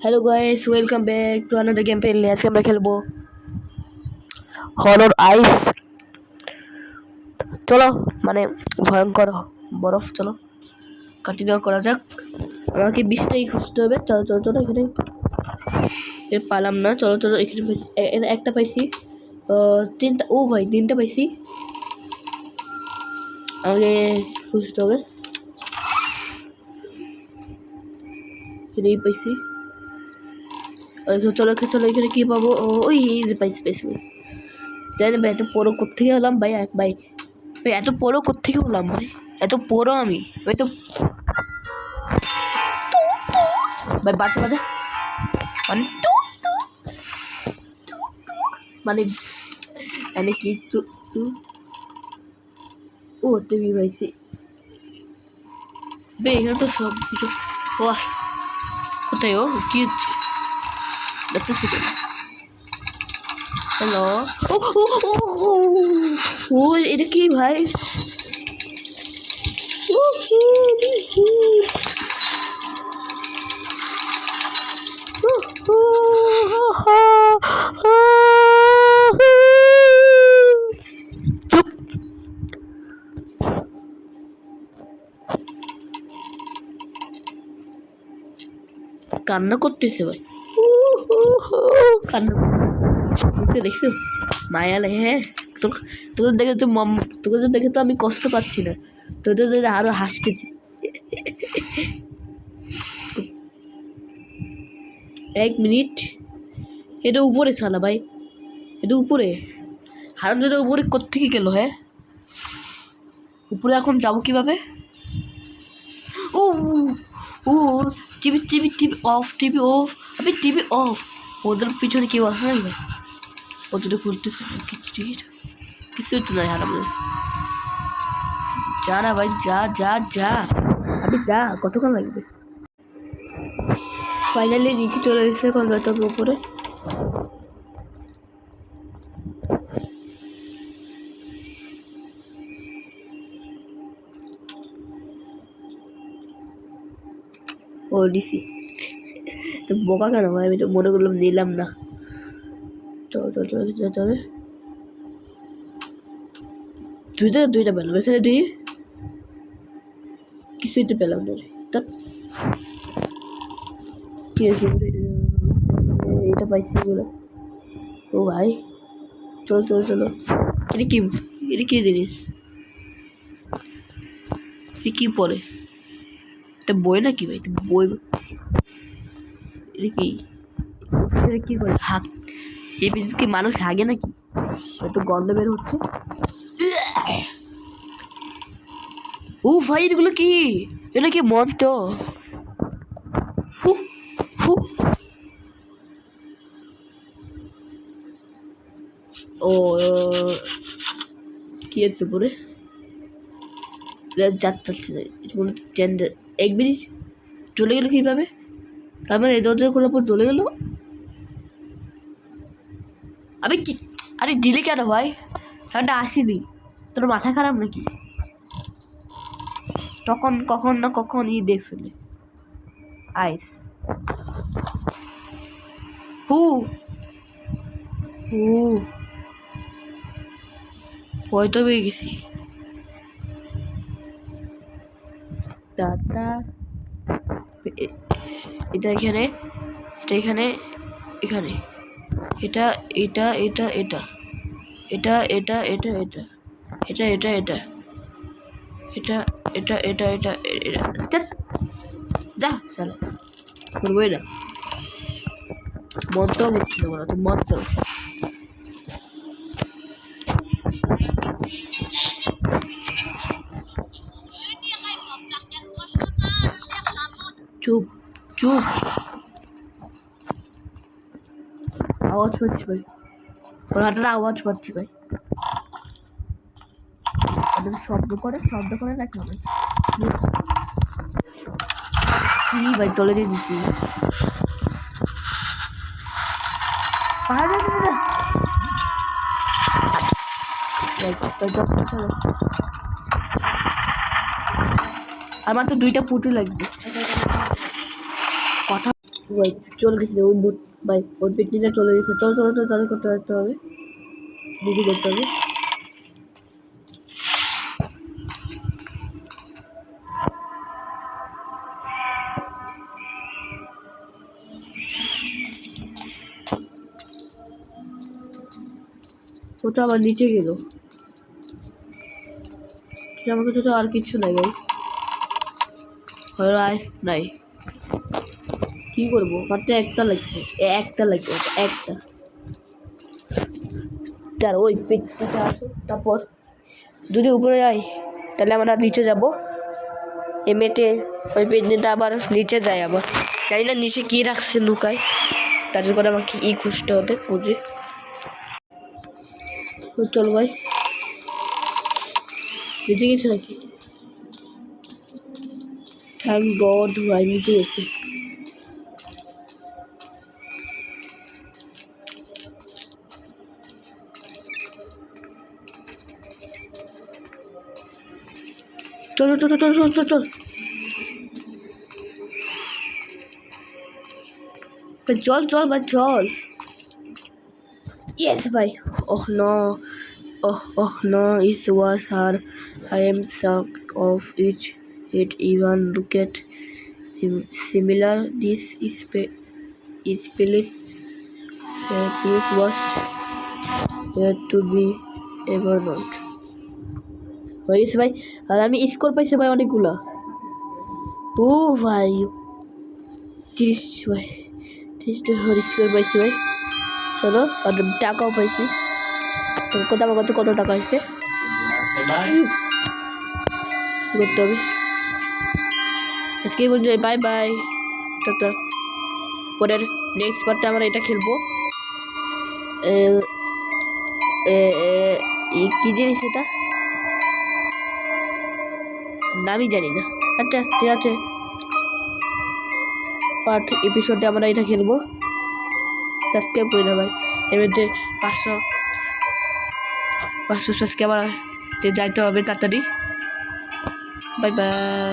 Hello guys, welcome back to another game play. আজকে আমরা খেলবো হরর আইস। চলো, মানে ভয়ঙ্কর বরফ। চলো কন্টিনিউ করা যাক। আমাকে 20টাই খুঁজতে হবে। চলো চলো চলো, এখানে পালাম না। চলো চলো, এখানে একটা পাইছি, 3টা। ও ভাই, 3টা পাইছি। আমাকে খুঁজতে হবে। এখানেই পাইছি। চলো চলো, এখানে কি পাবো? ওই যে পাইছি পাইছি। জানি ভাই, এত পড়ো কোত্থেকে হলাম ভাই? ভাই ভাই, এত পড়ো কোত্থেকে হলাম ভাই? এত পড়ো আমি ভাই তো ভাই, বাচ্চা বাচ্চা মানে মানে মানে কি ও তুমি পাইছি বে। এখানে তো সব কিছু। ও কোথায়? ও কি দেখতেছি? হ্যালো। ও ও ও ও এটা কি ভাই? চুপ। কান্না করতেছে ভাই, কান্না দেখছো? মায়া লাগে। হ্যাঁ, তোদের দেখে তো তোদের দেখে তো আমি কষ্ট পাচ্ছি না, তোদের দেখে আরো হাসতেছি। 1 মিনিট। এটা উপরে চালা ভাই, এটা উপরে। হারামজাদা উপরে কোত্থেকে গেল? হ্যাঁ, উপরে এখন যাবো কিভাবে? ও ও TV TV TV off, TV off. আমি টিভি অফ। ওদের পিছনে কেউ আসে নাই ভাই? ওদের ঘুরতেছে কিছু তো নাই। হারাম যা না ভাই, যা যা যা। আমি যা, কতক্ষণ লাগবে? ফাইনালি নিচে চলে এসেছে। এখন যেতে হবে উপরে। ও ডিসি তো বোকা কেন ভাই? আমি তো মনে করলাম নিলাম না। চলো চলো চলো, যেতে হবে। দুইটা পেলাম এখানে, কিছুই তো পেলাম না। তা কি হয়েছে? এটা পাইছি বলে। ও ভাই, চলো চলো চলো। এটা কি? এটা কি জিনিস? এটা কি পরে? এটা বই নাকি ভাই? বই? এটা কি? এটা কি করে হাত? এই বিদ্যুৎ কি মানুষ হাগে নাকি? এত গন্ধ বের হচ্ছে। ও ভাই, এগুলো কি? এটা কি মন্ত্র? ও কি আছে পরে? যাচ্ছে না। 1 মিনিট চলে গেল কিভাবে? তার মানে এই দরজা খোলার পর চলে গেল। আমি কি? আরে দিলে কেন ভাই? ফ্যানটা আসেনি। তোর মাথা খারাপ নাকি? তখন কখন না কখন দেখ ফেলে আইস। হু হু ভয় তো পেয়ে গেছি। দাদা, এটা এখানে, এটা এখানে, এখানে এটা এটা এটা এটা এটা এটা এটা এটা এটা এটা এটা এটা এটা এটা এটা এটা যা চলো, করবোই না। মনটাও হচ্ছিল না তো, মন চলো। চুপ চুপ। আওয়াজ পাচ্ছি ভাই, ওর হাতের আওয়াজ পাচ্ছি ভাই। শব্দ করে রাখলাম ভাই। ভাই তলে দিয়ে দিচ্ছি। আর মাত্র 2টা পুটি লাগবে। কথা ভাই চলে গেছে ওই ভূত ভাই, ওই পেটনিটা চলে গেছে। চল চল চল, চালু করতে যেতে হবে, নিচে যেতে হবে। ও তো আবার নিচে গেল। আমার কাছে তো আর কিছু নাই ভাই, আইস নাই। কি করবো, মাত্র একটা লাগবে, একটা। তার ওই পেটটা আসো, তারপর যদি উপরে যাই তাহলে আমরা নিচে যাব। এমনিতে ওই পেটনিটা আবার নিচে যায়, আবার জানি না নিচে কি রাখছে লুকায়, তাদের করে আমাকে খুঁজতে হবে, খুঁজে। চল ভাই, নিচে গেছে নাকি? থ্যাংক গড ভাই নিচে গেছে। চল চল চল চল চল চল চল চল ভাই চল। Yes ভাই। Oh no, oh no, it was her. I am shocked of it. It even look at similar. This is place was here to be ever not. হয়েছে ভাই, আর আমি স্কোর পাইছি ভাই অনেকগুলা। ও ভাই 30 ভাই, 30টা স্কোর পাইছি ভাই। চলো, আর টাকাও পাইছি। তো আমার কত টাকা হয়েছে করতে হবে। আজকে বলছি বাই বাই, টাটা। পরের নেক্সট পার্টটা আমরা এটা খেলবো। কি জিনিস এটা, নামই জানি না। আচ্ছা ঠিক আছে, পার্ট এপিসোডে আমরা এটা খেলবো। সাবস্ক্রাইব করে না ভাই, এর মধ্যে 500 সাবস্ক্রাইবার যাইতে হবে তাড়াতাড়ি। Bye bye.